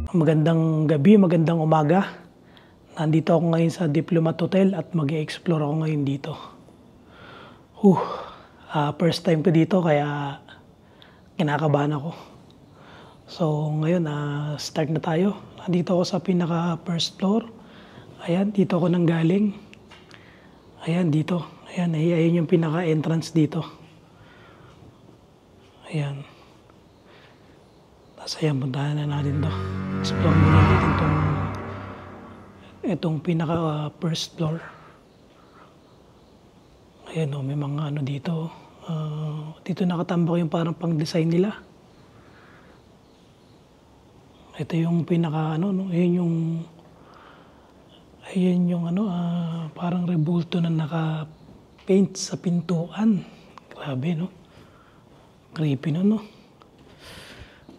Magandang gabi, magandang umaga. Nandito ako ngayon sa Diplomat Hotel at mag-e-explore ako ngayon dito. First time ko dito kaya kinakabahan ako. So ngayon, start na tayo. Nandito ako sa pinaka first floor. Ayan, dito ako nanggaling. Ayan, dito. Ayan, ayan yung pinaka entrance dito. Ayan. Tapos ayan, puntahan na natin to. Explore muna natin itong pinaka first floor. Ayan o, may mga ano dito. Dito nakatambak yung parang pang-design nila. Ito yung pinaka ano, no? Ayan yung ano, parang rebulto na naka-paint sa pintuan. Grabe, no? Creepy no?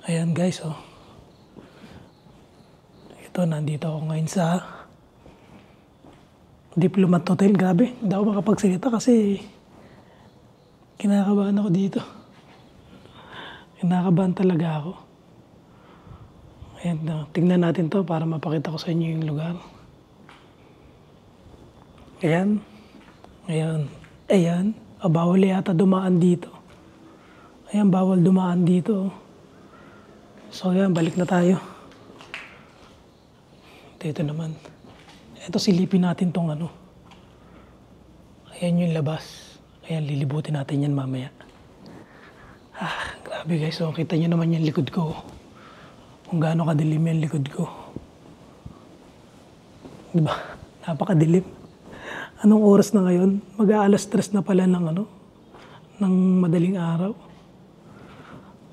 Ayan guys, oh. Ito, nandito ako ngayon sa Diplomat Hotel. Grabe, hindi ako makapagsalita kasi kinakabahan ako dito. Kinakabahan talaga ako. Ayan, tingnan natin to para mapakita ko sa inyo yung lugar. Ayan. Ayan. Ayan. Bawal yata dumaan dito. Ayan, bawal dumaan dito. So yan, balik na tayo. Dito naman. Ito, silipin natin tong ano. Ayan yung labas. Ayan, lilibutin natin yan mamaya. Grabe guys. So, kita nyo naman yung likod ko. Kung gaano kadilim yung likod ko. Diba? Napakadilim. Anong oras na ngayon? Mag-aalas 3 na pala ng ano? Ng madaling araw.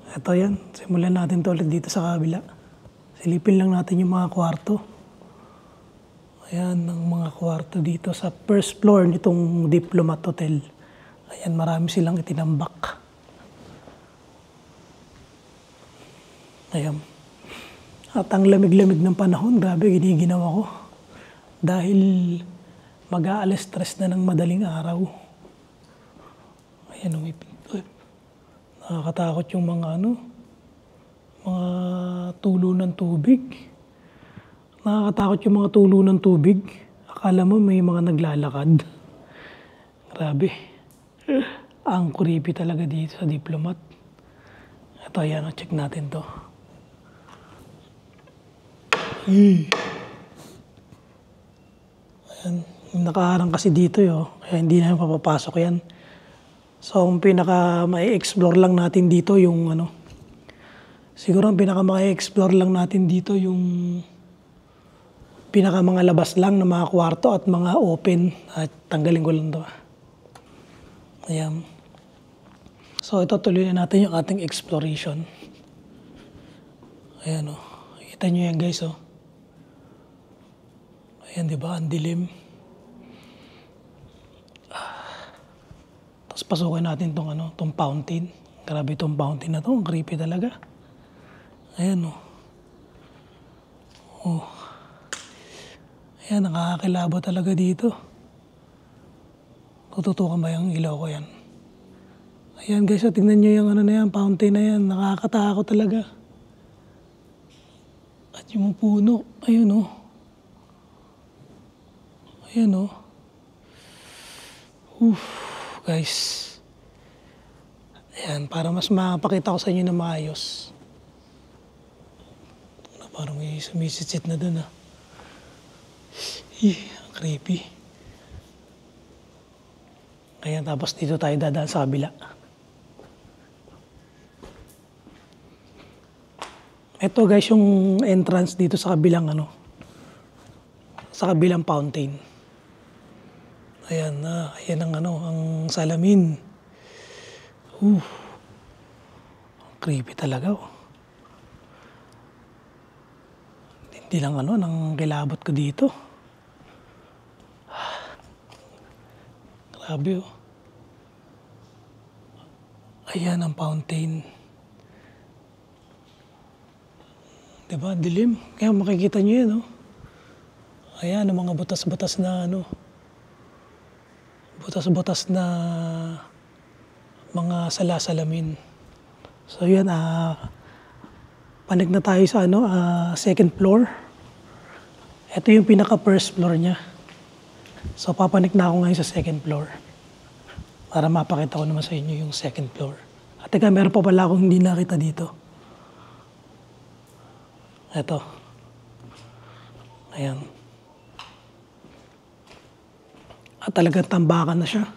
Ito yan, simulan natin to ulit dito sa kabila. Silipin lang natin yung mga kwarto. Ayan, ang mga kwarto dito sa first floor nitong Diplomat Hotel. Ayan, marami silang itinambak. Ayan. At ang lamig-lamig ng panahon, grabe, giniginaw ako. Dahil mag-aalas 3 na ng madaling araw. Ayan, umipin. Nakakatakot yung mga mga tulo ng tubig. Nakakatakot yung mga tulo ng tubig. Akala mo may mga naglalakad. Grabe. Ang creepy talaga dito sa Diplomat. Ito, ayan, check natin to. Ayan, nakaharang kasi dito kaya hindi na papapasok yan. So, ang pinaka mai-explore lang natin dito yung ano. Siguro ang pinaka mai-explore lang natin dito yung pinaka mga labas lang ng mga kwarto at mga open. At tanggalin ko lang to. Ayan. So, ito tuloy na natin yung ating exploration. Ayan o. Kita nyo yan guys o. Ayan, diba? Ang dilim. Tapos pasukin natin tong fountain. Grabe itong fountain na to. Ang creepy talaga. Ayan o. Ayan, nakakakilabo talaga dito. Tututukan ba yung ilaw ko yan? Ayan guys, tingnan nyo yung na yan, fountain na yan. Nakakatakot talaga. At yung puno, ayun o. Ayan o. Guys. Ayan, para mas makapakita ko sa inyo na maayos. Parang may sumisitsit na dun ang creepy. Ayan, tapos dito tayo dadaan sa kabila. Ito guys yung entrance dito sa kabilang sa kabilang fountain. Ayan ayan ang salamin. Creepy talaga Hindi lang nang kilabot ko dito. Grabe oh. Ayan ang fountain. Diba, dilim. Kaya makikita nyo yan oh. Ayan ang mga butas-butas na butas-butas na mga salasalamin. So yan, panik na tayo sa second floor. Ito yung pinaka first floor niya. So papanik na ako ngayon sa second floor. Para mapakita ko naman sa inyo yung second floor. At teka, meron pa pala akong hindi nakita dito. Ito. Ayan. At talagang tambakan na siya.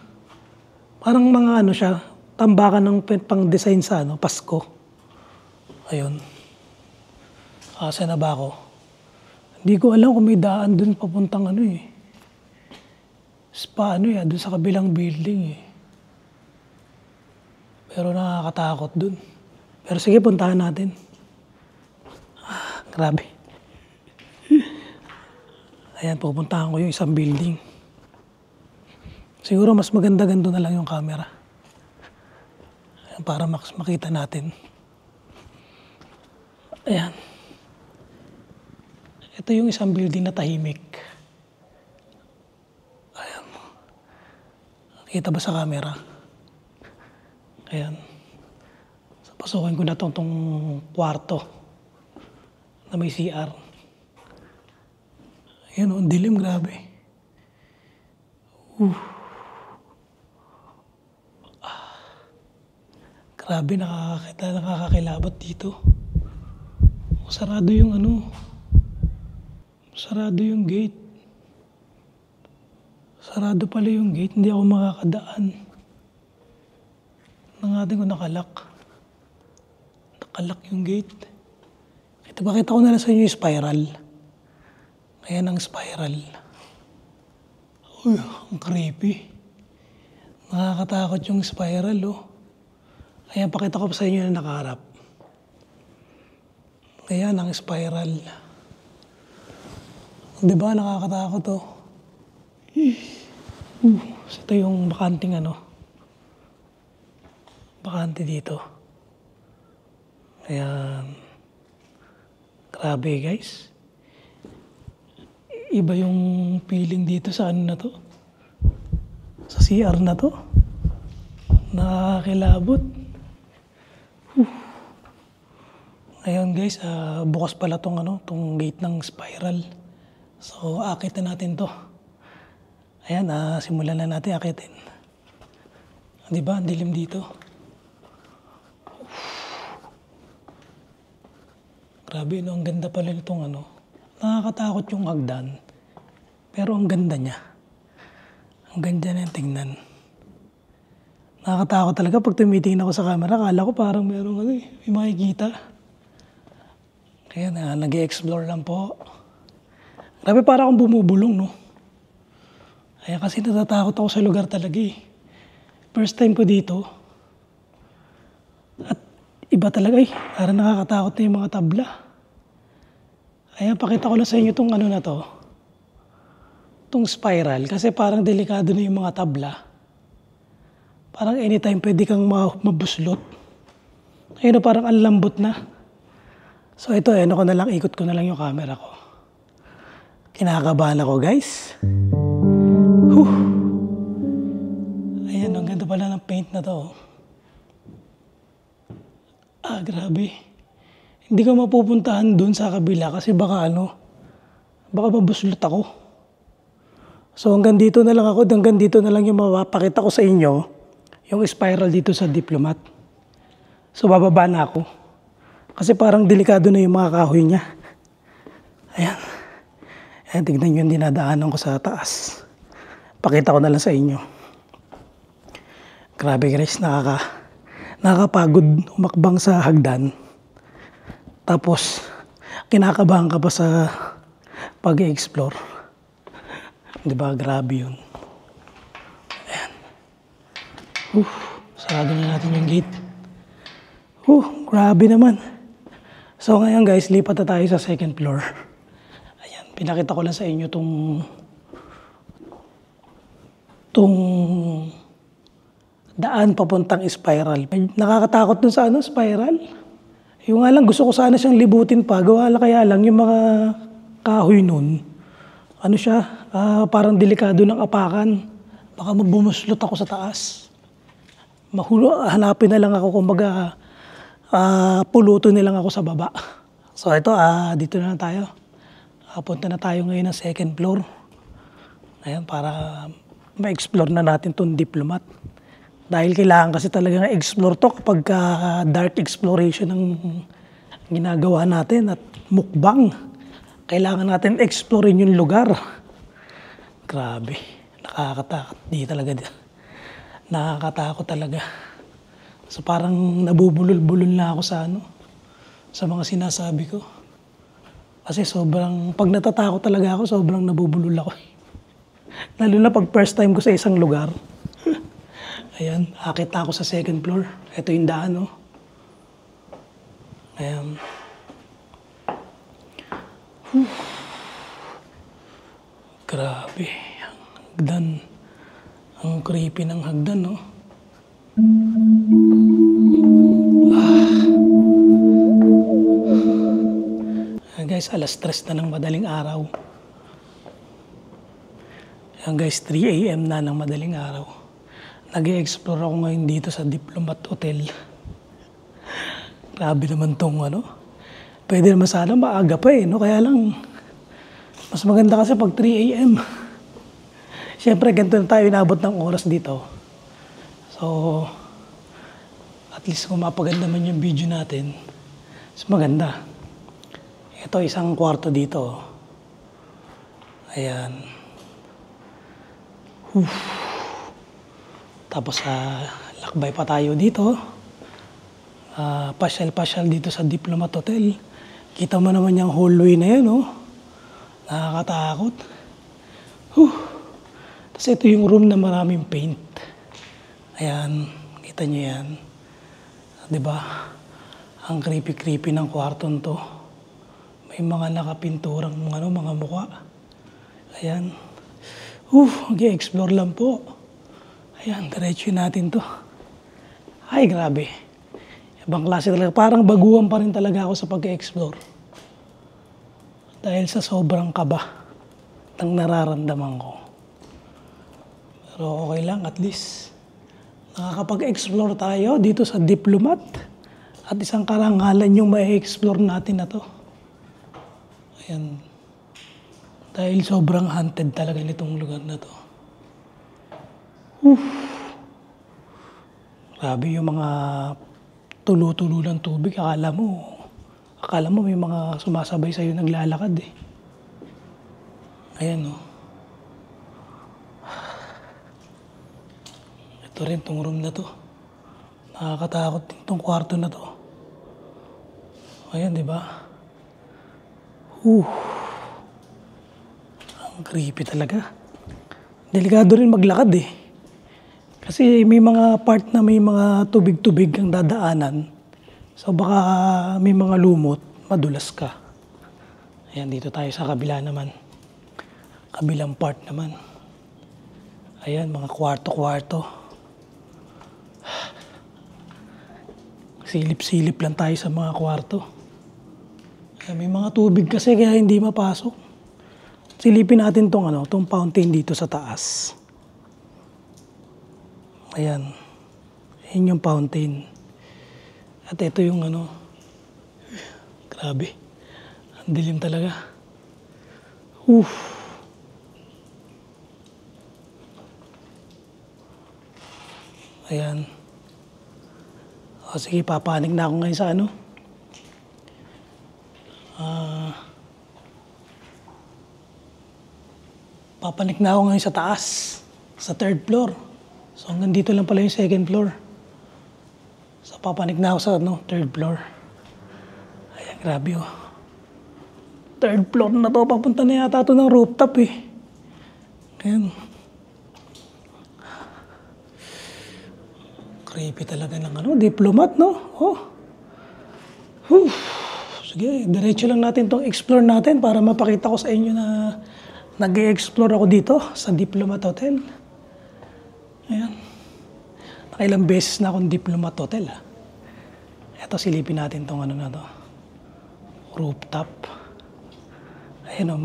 Parang mga siya, tambakan ng pang-design sa Pasko. Ayun. Asa na ba ako? Hindi ko alam kung may daan dun papuntang spa dun sa kabilang building Pero nakakatakot dun. Pero sige, puntahan natin. Grabe. Ayan, pupuntahan ko yung isang building. Siguro mas maganda ganito na lang yung camera. Ayan, para makita natin. Ayan. Ito yung isang building na tahimik. Ayan. Nakita ba sa camera? Ayan. So, pasukin ko na tong kwarto na may CR. Ayan, ang dilim, grabe. Grabe, nakakakilabot dito. Sarado yung sarado yung gate. Sarado pala yung gate, hindi ako makakadaan. Nangating ko nakalak. Nakalak yung gate. Pakita ko na lang sa inyo yung spiral. Ayan ang spiral. Uy, ang creepy. Nakakatakot yung spiral, oh. Ayan, pakita ko pa sa inyo na nakaharap. Ayan ang spiral. Diba, nakakatakot, oh. Ito yung bakanting bakante dito. Ayan. Grabe, guys. Iba yung feeling dito sa na to. Sa CR na to. Nakakilabot. Ngayon guys, bukas pala tong gate ng spiral. So, akitin natin to. Ayan, simulan na natin akitin. Diba, ang dilim dito. Grabe, ang ganda pala nitong Nakakatakot yung hagdan. Pero ang ganda niya. Ang ganda niya tingnan. Nakakatakot talaga pag tumitingin ako sa camera. Akala ko parang merong may makikita. Kaya nag-i-explore lang po. Grabe, para akong bumubulong, no? Kaya kasi natatakot ako sa lugar talaga First time ko dito. At iba talaga Parang nakakatakot na yung mga tabla. Ayan, pakita ko lang sa inyo itong na to. Itong spiral. Kasi parang delikado na yung mga tabla. Parang anytime pwede kang mabuslot. Ayun, parang ang lambot na. So ito, ko na lang, ikot ko na lang yung camera ko. Kinakabahan ako, guys. Ayan, ang ganda pala ng paint na to. Grabe. Hindi ko mapupuntahan dun sa kabila kasi baka baka mabuslot ako. So hanggang dito na lang ako, hanggang dito na lang yung mapapakita ko sa inyo, yung spiral dito sa Diplomat. So bababa na ako. Kasi parang delikado na yung mga kahoy niya. Ayan. Ayan, tignan nyo yung dinadaanan ko sa taas. Pakita ko na lang sa inyo. Grabe guys, nakakapagod umakbang sa hagdan. Tapos, kinakabahan ka pa sa pag-i-explore. Diba? Grabe yun. Ayan. Sarado na natin yung gate. Grabe naman. So ngayon guys, lipat na tayo sa second floor. Pinakita ko lang sa inyo tong daan papuntang spiral. Nakakatakot dun sa spiral. Yung nga lang, gusto ko sana siyang libutin pa. Gawa lang kaya lang yung mga kahoy nun. Ano siya, parang delikado ng apakan. Baka bumuslot ako sa taas. Hanapin na lang ako, kumbaga, puluto nilang ako sa baba. So ito, dito na tayo. Punta na tayo ngayon ng second floor. Ayan, para ma-explore na natin itong Diplomat. Dahil kailangan kasi talaga explore to kapag dark exploration ang ginagawa natin at mukbang. Kailangan natin explorein yung lugar. Grabe, nakakatakot. Di talaga. Nakakatakot talaga. So parang nabubulol-bulol na ako sa mga sinasabi ko. Kasi pag natatakot talaga ako, sobrang nabubulol ako. Lalo na pag first time ko sa isang lugar. Ayan, akit na ako sa second floor. Ito yung daan, Ayan. Grabe. Hagdan. Ang creepy ng hagdan, Guys, alas 3 na ng madaling araw. Ayan guys, 3 a.m. na ng madaling araw. Nag-i-explore ako ngayon dito sa Diplomat Hotel. Grabe naman tong Pwede naman sana maaga pa Kaya lang, mas maganda kasi pag 3 a.m. Siyempre, ganito na tayo inabot ng oras dito. So, at least kung mapaganda man yung video natin, mas maganda. Ito, isang kwarto dito. Ayan. Tapos lakbay pa tayo dito. Pasyal-pasyal dito sa Diplomat Hotel. Kita mo naman yung hallway na yan, Nakakatakot. Tapos ito yung room na maraming paint. Ayan, kita nyo yan. Diba? Ang creepy-creepy ng kwarton to. May mga nakapinturang mga mukha. Ayan. Mag-i-explore lang po. Ayan, diretso natin to. Ay, grabe. Ibang klase talaga. Parang baguhan pa rin talaga ako sa pag-explore. Dahil sa sobrang kaba ng nararamdaman ko. Pero okay lang, at least nakakapag-explore tayo dito sa Diplomat. At isang karangalan yung ma-explore natin na to. Ayan. Dahil sobrang haunted talaga nitong lugar na to. Grabe yung mga tulo-tulo ng tubig. Akala mo may mga sumasabay sa'yo naglalakad Ayan Ito rin tong room na to. Nakakatakot din tong kwarto na to. Ayan, di ba? Ang creepy talaga. Delikado rin maglakad Kasi may mga part na may mga tubig-tubig ang dadaanan. So baka may mga lumot, madulas ka. Ayan, dito tayo sa kabila naman. Kabilang part naman. Ayan, mga kwarto-kwarto. Silip-silip lang tayo sa mga kwarto. Ayan, may mga tubig kasi kaya hindi mapasok. Silipin natin tong fountain dito sa taas. Ayan. Ayan yung fountain. At ito yung grabe. Ang dilim talaga. Ayan. Sige, papanik na ako ngayon sa papanik na ako ngayon sa taas. Sa third floor. So hanggang dito lang pala yung second floor. So papanik na ako sa third floor. Ayan, grabe Third floor na to. Papunta na yata to ng rooftop Ayan. Creepy talaga ng Diplomat, no? Sige, diretso lang natin itong explore natin para mapakita ko sa inyo na nag-e-explore ako dito sa Diplomat Hotel. Ayan. Nakailang beses na akong Diplomat Hotel. Ito, silipin natin itong ano na to. Rooftop. Ayan o,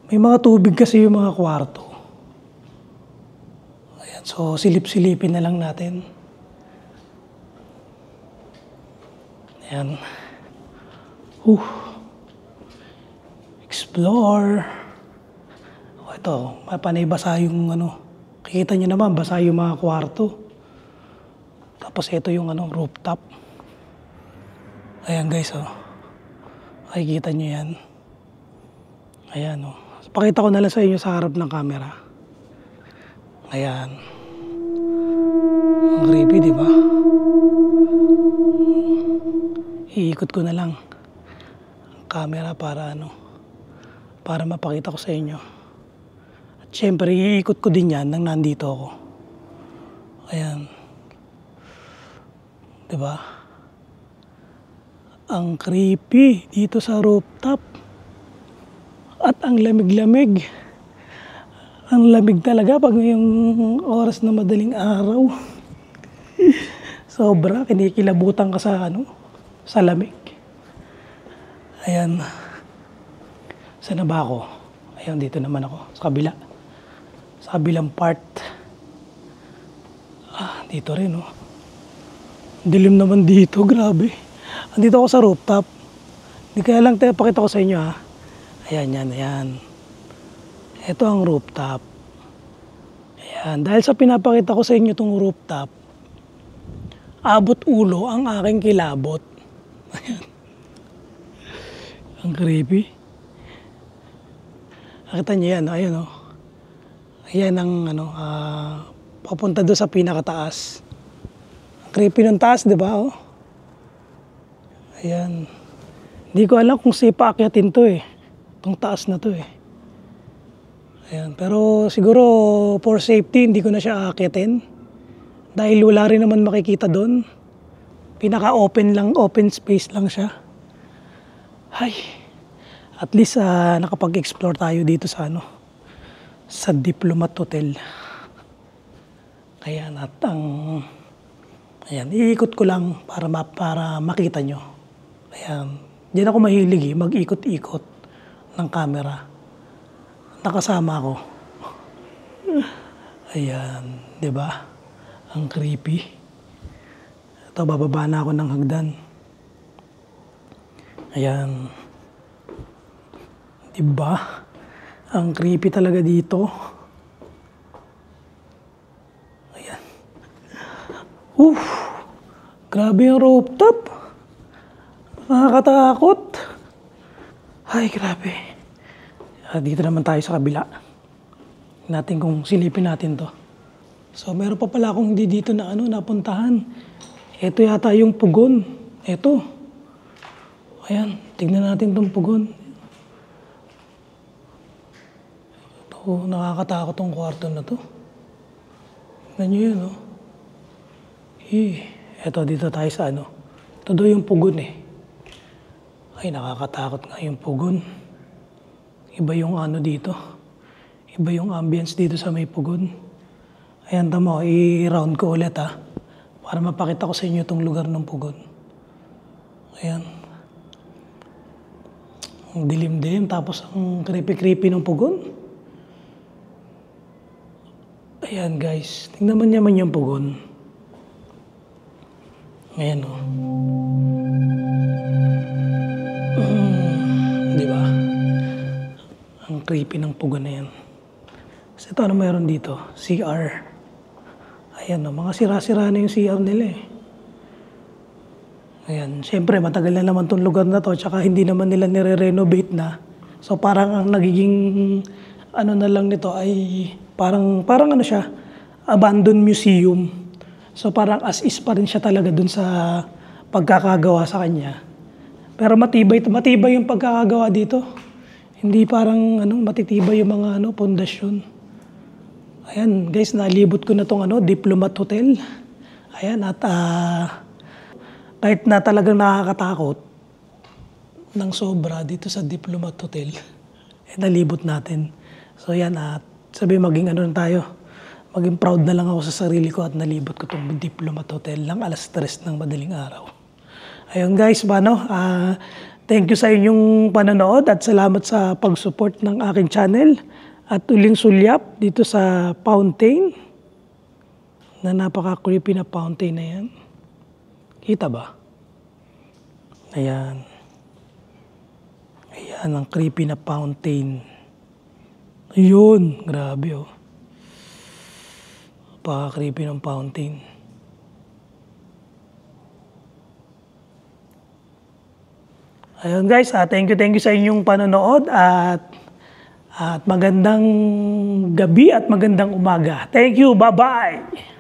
may mga tubig kasi yung mga kwarto. Ayan, so silip-silipin na lang natin. Ayan. Explore. O ito, panay basa yung ano. Kikita nyo naman, basa yung mga kwarto. Tapos ito yung ano, rooftop. Ayan guys, oh. Makikita nyo yan. Ayan, oh. Pakita ko na lang sa inyo sa harap ng camera. Ayan. Ang creepy, di ba? Iikot ko na lang ang camera para ano, para mapakita ko sa inyo. At syempre, iikot ko din yan nang nandito ako. Ayan. Di ba? Ang creepy dito sa rooftop. At ang lamig-lamig. Ang lamig talaga pag ngayong oras na madaling araw. Sobra, kinikilabutan ka sa ano, sa lamig. Ayan. Saan na ba ako? Ayan, dito naman ako. Sa kabila. Sa kabilang part. Dito rin, oh. Dilim naman dito, grabe. Andito ako sa rooftop. Hindi kaya lang tayo pakita ko sa inyo, ha. Ayan, yan, ayan. Ito ang rooftop. Ayan. Dahil sa pinapakita ko sa inyo itong rooftop, abot ulo ang aking kilabot. Ayan. Ang creepy. Nakita niyo yan, ayan o. Ayan ang ano, papunta doon sa pinakataas. Ang creepy ng taas, di ba? Oh? Ayan. Hindi ko alam kung safe paakyatin to eh. Itong taas na to eh. Ayan. Pero siguro for safety, hindi ko na siya aakyatin. Dahil wala rin naman makikita doon. Pinaka-open lang, open space lang siya. Ay, at least nakapag-explore tayo dito sa ano, sa Diplomat Hotel. Kaya ayan, iikot ko lang para makita nyo. Ayan, diyan ako mahilig mag-ikot-ikot ng camera. Nakasama ako. Ayan, di ba? Ang creepy. Ito, bababa na ako ng hagdan. Ayan. Diba? Ang creepy talaga dito. Ayan. Grabe yung rooftop. Nakakatakot. Ay, grabe. Dito naman tayo sa kabila. Natin kung silipin natin to. So, meron pa pala akong hindi dito na napuntahan. Ito yata yung pugon. Ito. Ayan, tignan natin tong pugon. Ito, nakakatakot tong kwarto na to. Tignan nyo yun, oh. Ito, dito tayo sa ano. Ito daw yung pugon eh. Ay, nakakatakot nga yung pugon. Iba yung ano dito. Iba yung ambience dito sa may pugon. Ayan, tamo, i-round ko ulit ha. Para mapakita ko sa inyo itong lugar ng pugon. Ayan. Ang dilim-dilim, tapos ang creepy-creepy ng pugon. Ayan guys, tingnan mo naman yung pugon. Ayan o. Di ba? Ang creepy ng pugon na yan. Kasi ito, ano mayroon dito? CR. Ayan o, mga sira-sira na yung CR nila eh. Ayan, syempre matagal na naman itong lugar na to, tsaka hindi naman nila nire-renovate na. So parang ang nagiging ano na lang nito ay parang ano siya, abandoned museum. So parang as is pa rin siya talaga dun sa pagkakagawa sa kanya. Pero matibay yung pagkakagawa dito. Hindi parang matitibay yung mga pundasyon. Ayan, guys, nalibot ko na tong Diplomat Hotel. Ayan, at kahit na talagang nakakatakot, ng sobra dito sa Diplomat Hotel. Nalibot natin. So yan, at sabi maging ano na tayo, maging proud na lang ako sa sarili ko at nalibot ko itong Diplomat Hotel lang 3:00 ng madaling araw. Ayun guys, thank you sa inyong panonood at salamat sa pag-support ng aking channel. At uling sulyap dito sa fountain, na napaka-creepy na fountain na yan. Kita ba? Ayan. Ayan ang creepy na fountain. Ayun, grabe oh. Napaka-creepy ng fountain. Ayun guys, thank you sa inyong panonood at magandang gabi at magandang umaga. Thank you, bye-bye!